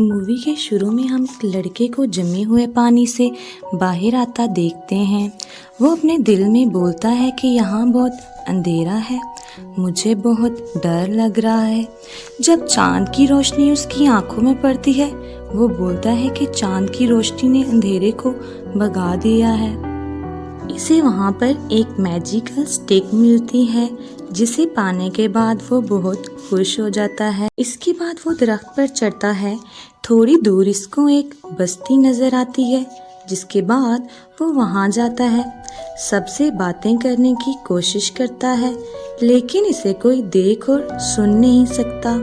Movie के शुरू में हम एक लड़के को जमे हुए पानी से बाहर आता देखते हैं। वो अपने दिल में बोलता है कि यहाँ बहुत अंधेरा है, मुझे बहुत डर लग रहा है। जब चांद की रोशनी उसकी आंखों में पड़ती है, वो बोलता है कि चांद की रोशनी ने अंधेरे को भगा दिया है। इसे वहाँ पर एक मैजिकल स्टिक मिलती है, जिसे पाने के बाद वो बहुत खुश हो जाता है। इसके बाद वो दरख्त पर चढ़ता है। थोड़ी दूर इसको एक बस्ती नजर आती है, जिसके बाद वो वहाँ जाता है। सबसे बातें करने की कोशिश करता है, लेकिन इसे कोई देख और सुन नहीं सकता।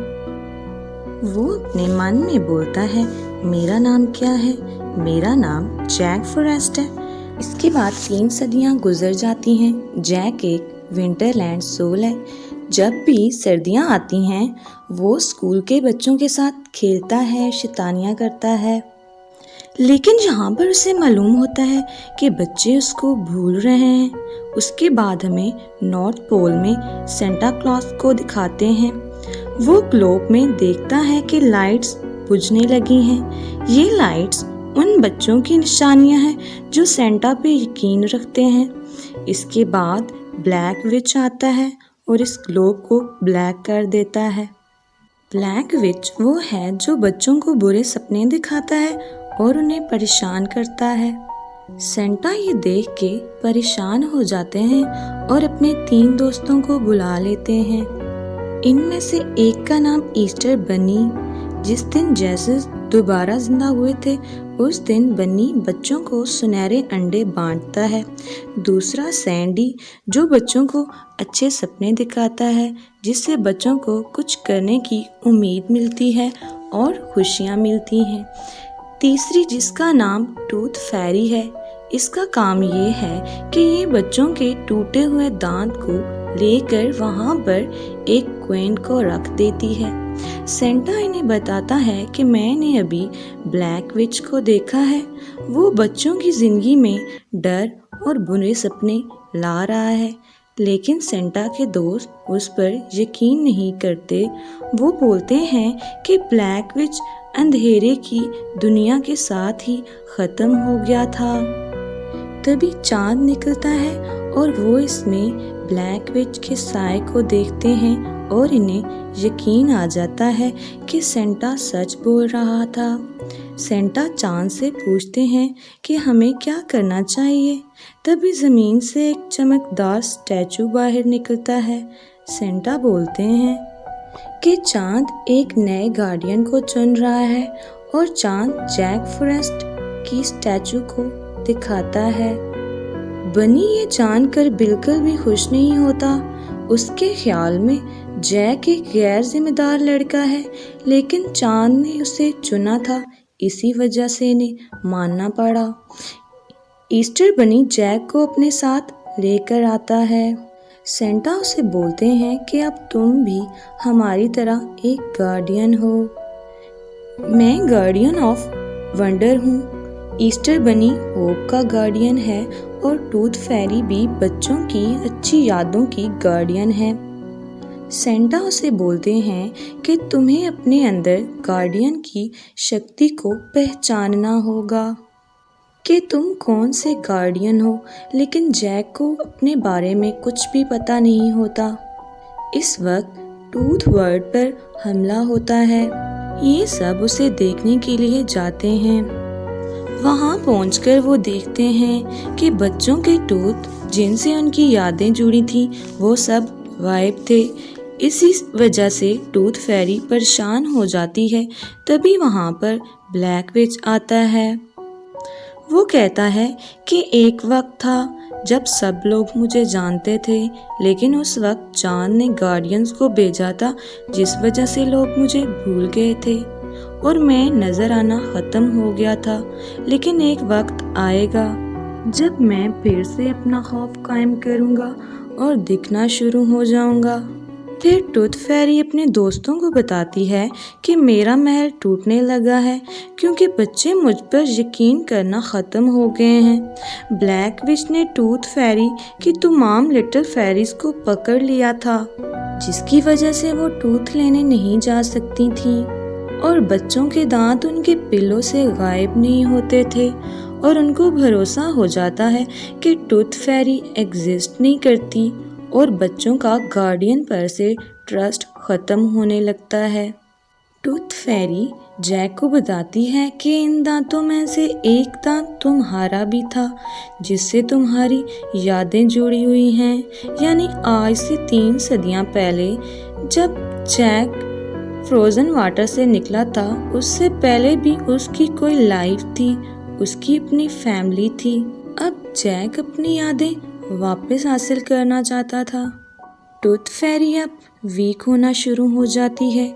वो अपने मन में बोलता है, मेरा नाम क्या है? मेरा नाम जैक फॉरेस्ट है। इसके बाद 3 सदियां गुजर जाती हैं। जैक एक विंटरलैंड सोल है। जब भी सर्दियां आती हैं, वो स्कूल के बच्चों के साथ खेलता है, शैतानियां करता है। लेकिन यहाँ पर उसे मालूम होता है कि बच्चे उसको भूल रहे हैं। उसके बाद हमें नॉर्थ पोल में सेंटा क्लॉज को दिखाते हैं। वो ग्लोब में देखता है कि लाइट्स बुझने लगी हैं। ये लाइट्स उन बच्चों की निशानियां हैं जो सेंटा पे यकीन रखते हैं। इसके बाद ब्लैक विच आता है और इस ग्लोब को ब्लैक कर देता है। ब्लैक विच वो है जो बच्चों को बुरे सपने दिखाता है और उन्हें परेशान करता है। सेंटा ये देख के परेशान हो जाते हैं और अपने 3 दोस्तों को बुला लेते हैं। इनमें से एक का नाम ईस्टर बनी। जिस दिन जेसस दोबारा जिंदा हुए थे, उस दिन बनी बच्चों को सुनहरे अंडे बांटता है। दूसरा सैंडी, जो बच्चों को अच्छे सपने दिखाता है, जिससे बच्चों को कुछ करने की उम्मीद मिलती है और खुशियाँ मिलती हैं। तीसरी, जिसका नाम टूथ फेरी है, इसका काम ये है कि ये बच्चों के टूटे हुए दांत को लेकर वहाँ पर एक क्वीन को रख देती है। सेंटा इन्हें बताता है कि मैंने अभी ब्लैक विच को देखा है। वो बच्चों की जिंदगी में डर और बुरे सपने ला रहा है, लेकिन सेंटा के दोस्त उस पर यकीन नहीं करते। वो बोलते हैं कि ब्लैक विच अंधेरे की दुनिया के साथ ही खत्म हो गया था। तभी चांद निकलता है और वो इसमें ब्लैक विच के साए को देखते हैं और इन्हें यकीन आ जाता है कि सेंटा सच बोल रहा था। सेंटा चांद से पूछते हैं कि हमें क्या करना चाहिए। तभी ज़मीन से एक चमकदार स्टैचू बाहर निकलता है। सेंटा बोलते हैं कि चांद एक नए गार्डियन को चुन रहा है और चांद जैक फॉरेस्ट की स्टैचू को दिखाता है। बनी ये जानकर बिल्कुल भी खुश नहीं होता। उसके ख्याल में जैक एक गैर जिम्मेदार लड़का है, लेकिन चांद ने उसे चुना था, इसी वजह से इन्हें मानना पड़ा। ईस्टर बनी जैक को अपने साथ लेकर आता है। सेंटा उसे बोलते हैं कि अब तुम भी हमारी तरह एक गार्डियन हो। मैं गार्डियन ऑफ वंडर हूँ। ईस्टर बनी होप का गार्डियन है और टूथ फेरी भी बच्चों की अच्छी यादों की गार्डियन है। सेंटा उसे बोलते हैं कि तुम्हें अपने अंदर गार्डियन की शक्ति को पहचानना होगा कि तुम कौन से गार्डियन हो। लेकिन जैक को अपने बारे में कुछ भी पता नहीं होता। इस वक्त टूथ वर्ल्ड पर हमला होता है। ये सब उसे देखने के लिए जाते हैं। वहाँ पहुंचकर वो देखते हैं कि बच्चों के टूथ जिनसे उनकी यादें जुड़ी थी, वो सब गायब थे। इसी वजह से टूथ फेरी परेशान हो जाती है। तभी वहाँ पर ब्लैक विच आता है। वो कहता है कि एक वक्त था जब सब लोग मुझे जानते थे, लेकिन उस वक्त चांद ने गार्डियंस को भेजा था, जिस वजह से लोग मुझे भूल गए थे और मैं नजर आना खत्म हो गया था। लेकिन एक वक्त आएगा जब मैं फिर से अपना खौफ कायम करूंगा और दिखना शुरू हो जाऊंगा। फिर टूथ फेरी अपने दोस्तों को बताती है कि मेरा महल टूटने लगा है, क्योंकि बच्चे मुझ पर यकीन करना ख़त्म हो गए हैं। ब्लैक विच ने टूथ फेरी की तमाम लिटिल फेरीज को पकड़ लिया था, जिसकी वजह से वो टूथ लेने नहीं जा सकती थी। और बच्चों के दांत उनके पिल्लों से गायब नहीं होते थे और उनको भरोसा हो जाता है कि टूथ फेरी एग्जिस्ट नहीं करती और बच्चों का गार्डियन पर से ट्रस्ट खत्म होने लगता है। टूथ फेरी जैक को बताती है कि इन दांतों में से एक दांत तुम्हारा भी था जिससे तुम्हारी यादें जुड़ी हुई हैं। यानी आज से 3 सदियां पहले जब जैक फ्रोजन वाटर से निकला था उससे पहले भी उसकी कोई लाइफ थी, उसकी अपनी फैमिली थी। अब जैक अपनी यादें वापस हासिल करना चाहता था। टूथ फेरी अब वीक होना शुरू हो जाती है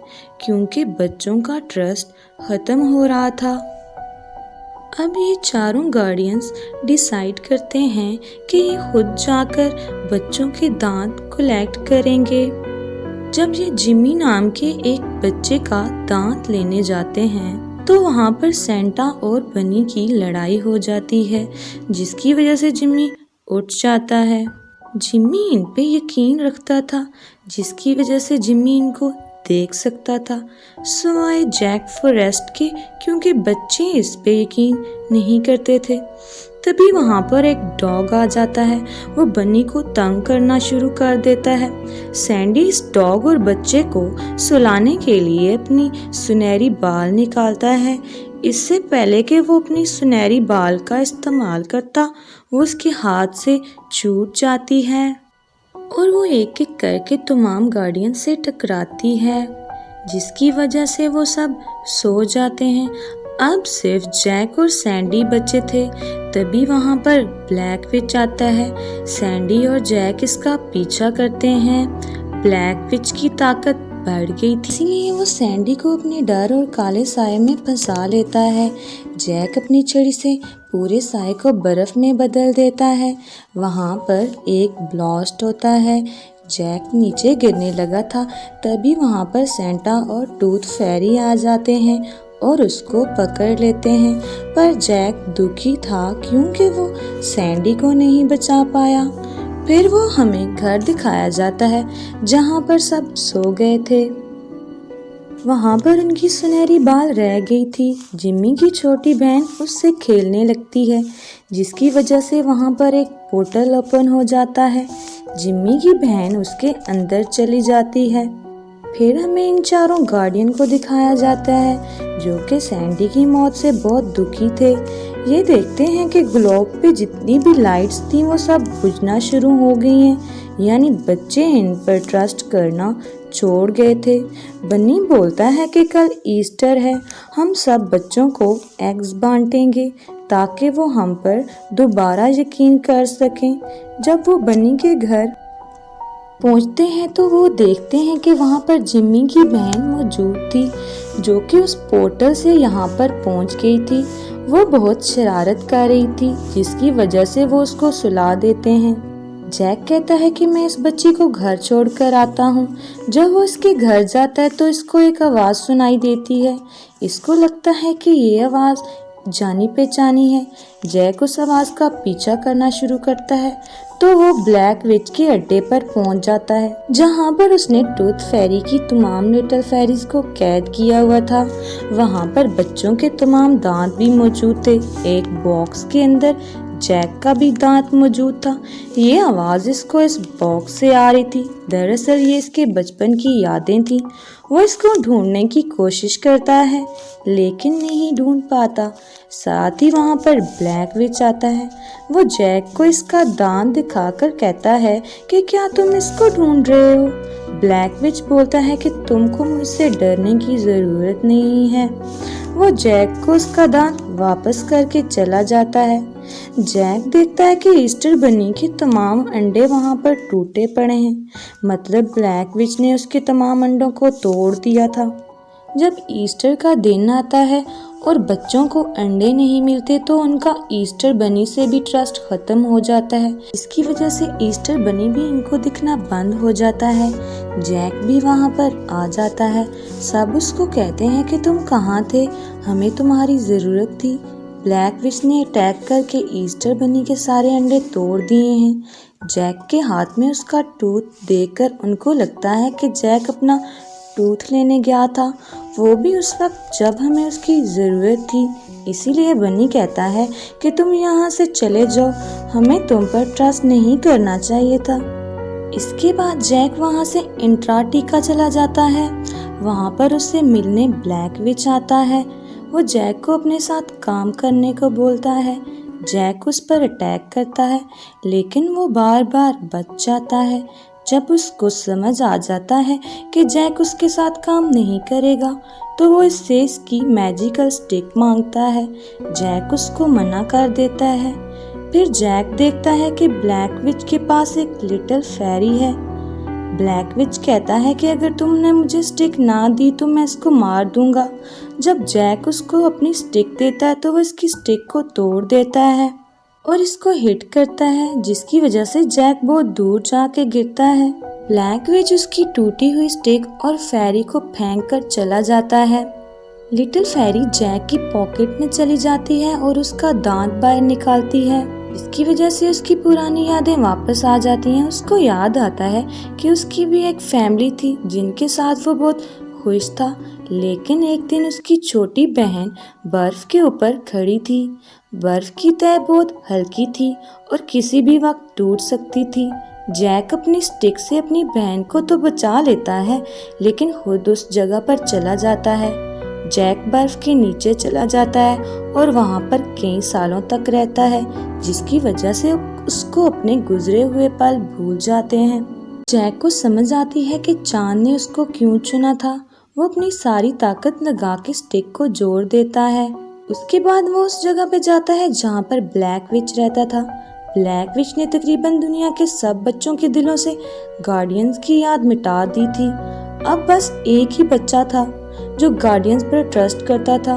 क्योंकि बच्चों का ट्रस्ट खत्म हो रहा था। अब ये चारों गार्डियंस डिसाइड करते हैं कि ये खुद जाकर बच्चों के दांत कलेक्ट करेंगे। जब ये जिम्मी नाम के एक बच्चे का दांत लेने जाते हैं तो वहाँ पर सेंटा और बनी की लड़ाई हो जाती है जिसकी वजह से जिम्मी उठ जाता है। जिम्मी इन पे यकीन रखता था जिसकी वजह से जिम्मी इनको देख सकता था सिवाय जैक फॉरेस्ट के क्योंकि बच्चे इस पे यकीन नहीं करते थे। तभी वहाँ पर एक डॉग आ जाता है, वो बनी को तंग करना शुरू कर देता है। सैंडी इस डॉग और बच्चे को सुलाने के लिए अपनी सुनहरी बाल निकालता है। इससे पहले कि वो अपनी सुनहरी बाल का इस्तेमाल करता वो उसके हाथ से छूट जाती है और वो एक एक करके तमाम गार्डियन से टकराती है जिसकी वजह से वो सब सो जाते हैं। अब सिर्फ जैक और सैंडी बचे थे। तभी वहाँ पर ब्लैक विच आता है। सैंडी और जैक इसका पीछा करते हैं। ब्लैक विच की ताकत बढ़ गई थी इसलिए वो सैंडी को अपने डर और काले साए में फंसा लेता है। जैक अपनी छड़ी से पूरे साए को बर्फ में बदल देता है। वहाँ पर एक ब्लास्ट होता है। जैक नीचे गिरने लगा था तभी वहाँ पर सेंटा और टूथ फेरी आ जाते हैं और उसको पकड़ लेते हैं। पर जैक दुखी था क्योंकि वो सैंडी को नहीं बचा पाया। फिर वो हमें घर दिखाया जाता है जहाँ पर सब सो गए थे। वहाँ पर उनकी सुनहरी बाल रह गई थी। जिम्मी की छोटी बहन उससे खेलने लगती है जिसकी वजह से वहाँ पर एक पोर्टल ओपन हो जाता है। जिम्मी की बहन उसके अंदर चली जाती है। फिर हमें इन चारों गार्डियन को दिखाया जाता है जो कि सैंडी की मौत से बहुत दुखी थे। ये देखते हैं कि ग्लोब पे जितनी भी लाइट्स थी वो सब बुझना शुरू हो गई हैं, यानी बच्चे इन पर ट्रस्ट करना छोड़ गए थे। बनी बोलता है कि कल ईस्टर है, हम सब बच्चों को एग्स बांटेंगे ताकि वो हम पर दोबारा यकीन कर सकें। जब वो बनी के घर पहुंचते हैं तो वो देखते हैं कि वहाँ पर जिम्मी की बहन मौजूद थी जो कि उस पोर्टल से यहाँ पर पहुँच गई थी। वो बहुत शरारत कर रही थी जिसकी वजह से वो उसको सुला देते हैं। जैक कहता है कि मैं इस बच्ची को घर छोड़कर आता हूँ। जब वो इसके घर जाता है तो इसको एक आवाज़ सुनाई देती है। इसको लगता है कि ये आवाज़ जानी पहचानी है। जैक उस आवाज़ का पीछा करना शुरू करता है तो वो ब्लैक विच के अड्डे पर पहुंच जाता है जहां पर उसने टूथ फेरी की तमाम लिटिल फेरीज को कैद किया हुआ था। वहां पर बच्चों के तमाम दांत भी मौजूद थे। एक बॉक्स के अंदर जैक का भी दांत मौजूद था। ये आवाज़ इसको इस बॉक्स से आ रही थी। दरअसल ये इसके बचपन की यादें थी। वो इसको ढूंढने की कोशिश करता है लेकिन नहीं ढूंढ पाता। साथ ही वहाँ पर ब्लैक विच आता है। वो जैक को इसका दांत दिखाकर कहता है कि क्या तुम इसको ढूंढ रहे हो। ब्लैक विच बोलता है कि तुमको मुझसे डरने की ज़रूरत नहीं है। वो जैक को उसका दांत वापस करके चला जाता है। जैक देखता है कि ईस्टर बनी के तमाम अंडे वहाँ पर टूटे पड़े हैं, मतलब ब्लैक विच ने उसके तमाम अंडों को तोड़ दिया था। जब ईस्टर का दिन आता है और बच्चों को अंडे नहीं मिलते तो उनका ईस्टर बनी से भी ट्रस्ट खत्म हो जाता है। इसकी वजह से ईस्टर बनी भी इनको दिखना बंद हो जाता है। जैक भी वहाँ पर आ जाता है। सब उसको कहते हैं कि तुम कहाँ थे, हमें तुम्हारी ज़रूरत थी। ब्लैक विच ने अटैक करके ईस्टर बनी के सारे अंडे तोड़ दिए हैं। जैक के हाथ में उसका टूथ देखकर उनको लगता है कि जैक अपना टूथ लेने गया था वो भी उस वक्त जब हमें उसकी ज़रूरत थी। इसीलिए बनी कहता है कि तुम यहाँ से चले जाओ, हमें तुम पर ट्रस्ट नहीं करना चाहिए था। इसके बाद जैक वहाँ से अंटार्कटिका चला जाता है। वहाँ पर उससे मिलने ब्लैक विच आता है। वो जैक को अपने साथ काम करने को बोलता है। जैक उस पर अटैक करता है, लेकिन वो बार बार बच जाता है। जब उसको समझ आ जाता है कि जैक उसके साथ काम नहीं करेगा, तो वो इससे इसकी मैजिकल स्टिक मांगता है। जैक उसको मना कर देता है। फिर जैक देखता है कि ब्लैक विच के पास एक लिटिल फेरी है। ब्लैक विच कहता है कि अगर तुमने मुझे स्टिक ना दी तो मैं इसको मार दूंगा। जब जैक उसको अपनी स्टिक देता है तो वो इसकी स्टिक को तोड़ देता है और इसको हिट करता है, जिसकी वजह से जैक बहुत दूर जाके गिरता है। ब्लैक विच उसकी टूटी हुई स्टिक और फेरी को फेंक कर चला जाता है। लिटिल फेरी जैक की पॉकेट में चली जाती है और उसका दांत बाहर निकालती है, जिसकी वजह से उसकी पुरानी यादें वापस आ जाती हैं। उसको याद आता है कि उसकी भी एक फैमिली थी जिनके साथ वो बहुत खुश था, लेकिन एक दिन उसकी छोटी बहन बर्फ के ऊपर खड़ी थी। बर्फ की तह बहुत हल्की थी और किसी भी वक्त टूट सकती थी। जैक अपनी स्टिक से अपनी बहन को तो बचा लेता है, लेकिन खुद उस जगह पर चला जाता है। जैक बर्फ के नीचे चला जाता है और वहाँ पर कई सालों तक रहता है, जिसकी वजह से उसको अपने गुजरे हुए पल भूल जाते हैं। जैक को समझ आती है कि चांद ने उसको क्यों चुना था। वो अपनी सारी ताकत लगा के स्टिक को जोड़ देता है। उसके बाद वो उस जगह पे जाता है जहाँ पर ब्लैक विच रहता था। ब्लैक विच ने तकरीबन दुनिया के सब बच्चों के दिलों से गार्डियंस की याद मिटा दी थी। अब बस एक ही बच्चा था जो गार्डियंस पर ट्रस्ट करता था।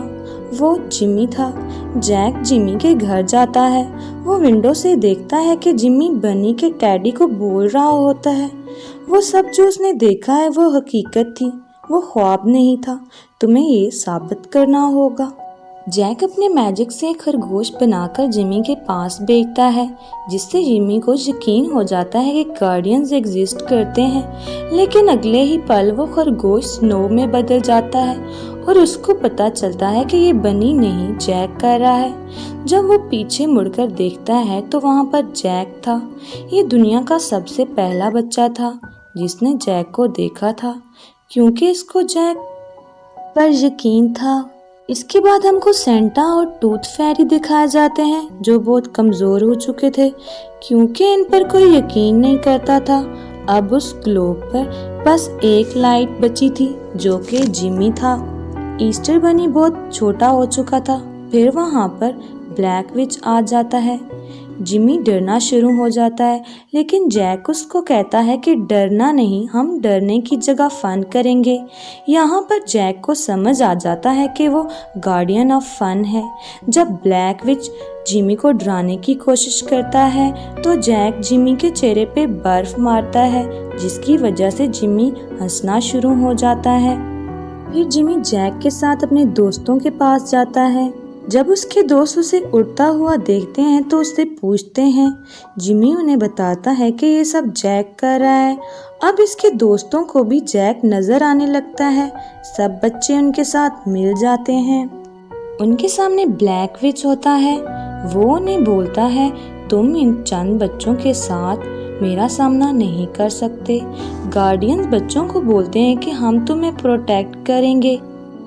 वो जिमी था। जैक जिमी के घर जाता है। वो विंडो से देखता है कि जिमी बनी के टैडी को बोल रहा होता है। वो सब जो उसने देखा है वो हकीकत थी, वो ख्वाब नहीं था। तुम्हें ये साबित करना होगा। जैक अपने मैजिक से खरगोश बनाकर जिमी के पास भेजता है, जिससे जिमी को यकीन हो जाता है कि गार्डियंस एग्जिस्ट करते हैं। लेकिन अगले ही पल वो खरगोश स्नो में बदल जाता है और उसको पता चलता है कि ये बनी नहीं जैक कर रहा है। जब वो पीछे मुड़कर देखता है तो वहाँ पर जैक था। ये दुनिया का सबसे पहला बच्चा था जिसने जैक को देखा था, क्योंकि इसको जैक पर यकीन था। इसके बाद हमको सेंटा और टूथ फेरी दिखाए जाते हैं, जो बहुत कमजोर हो चुके थे क्योंकि इन पर कोई यकीन नहीं करता था। अब उस ग्लोब पर बस एक लाइट बची थी, जो कि जिमी था। ईस्टर बनी बहुत छोटा हो चुका था। फिर वहाँ पर ब्लैक विच आ जाता है। जिमी डरना शुरू हो जाता है, लेकिन जैक उसको कहता है कि डरना नहीं, हम डरने की जगह फन करेंगे। यहाँ पर जैक को समझ आ जाता है कि वो गार्डियन ऑफ फन है। जब ब्लैक विच जिमी को डराने की कोशिश करता है तो जैक जिमी के चेहरे पे बर्फ मारता है, जिसकी वजह से जिमी हंसना शुरू हो जाता है। फिर जिमी जैक के साथ अपने दोस्तों के पास जाता है। जब उसके दोस्त उसे उड़ता हुआ देखते हैं तो उससे पूछते हैं। जिमी उन्हें बताता है कि ये सब जैक कर रहा है। अब इसके दोस्तों को भी जैक नजर आने लगता है। सब बच्चे उनके साथ मिल जाते हैं। उनके सामने ब्लैक विच होता है। वो उन्हें बोलता है, तुम इन चंद बच्चों के साथ मेरा सामना नहीं कर सकते। गार्डियंस बच्चों को बोलते हैं कि हम तुम्हें प्रोटेक्ट करेंगे।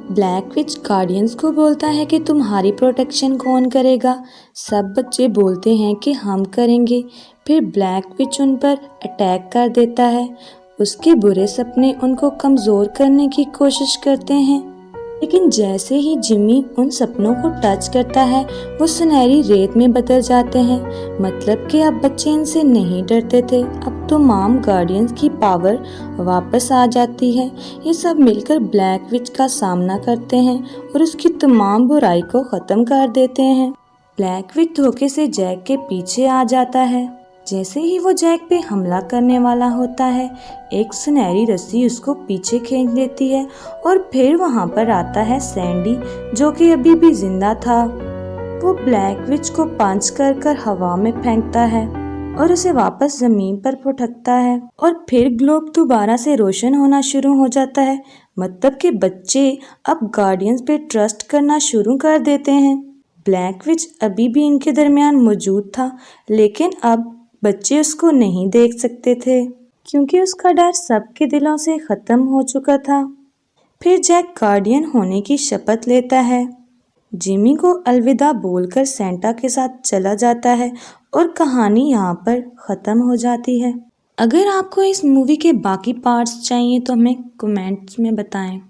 ब्लैक विच गार्डियंस को बोलता है कि तुम्हारी प्रोटेक्शन कौन करेगा। सब बच्चे बोलते हैं कि हम करेंगे। फिर ब्लैक विच उन पर अटैक कर देता है। उसके बुरे सपने उनको कमज़ोर करने की कोशिश करते हैं, लेकिन जैसे ही जिमी उन सपनों को टच करता है वो सुनहरी रेत में बदल जाते हैं। मतलब कि अब बच्चे इनसे नहीं डरते थे। अब तो तमाम गार्डियंस की पावर वापस आ जाती है। ये सब मिलकर ब्लैक विच का सामना करते हैं और उसकी तमाम बुराई को ख़त्म कर देते हैं। ब्लैक विच धोखे से जैक के पीछे आ जाता है। जैसे ही वो जैक पे हमला करने वाला होता है, एक सुनहरी रस्सी उसको पीछे खींच लेती है और फिर वहाँ पर आता है सैंडी, जो कि अभी भी जिंदा था। वो ब्लैक विच को पंच कर हवा में फेंकता है और उसे वापस जमीन पर पटकता है और फिर ग्लोब दोबारा से रोशन होना शुरू हो जाता है। मतलब कि बच्चे अब गार्डियंस पे ट्रस्ट करना शुरू कर देते हैं। ब्लैक विच अभी भी इनके दरमियान मौजूद था, लेकिन अब बच्चे उसको नहीं देख सकते थे क्योंकि उसका डर सबके दिलों से ख़त्म हो चुका था। फिर जैक गार्डियन होने की शपथ लेता है, जिमी को अलविदा बोलकर सेंटा के साथ चला जाता है और कहानी यहाँ पर ख़त्म हो जाती है। अगर आपको इस मूवी के बाकी पार्ट्स चाहिए तो हमें कमेंट्स में बताएं।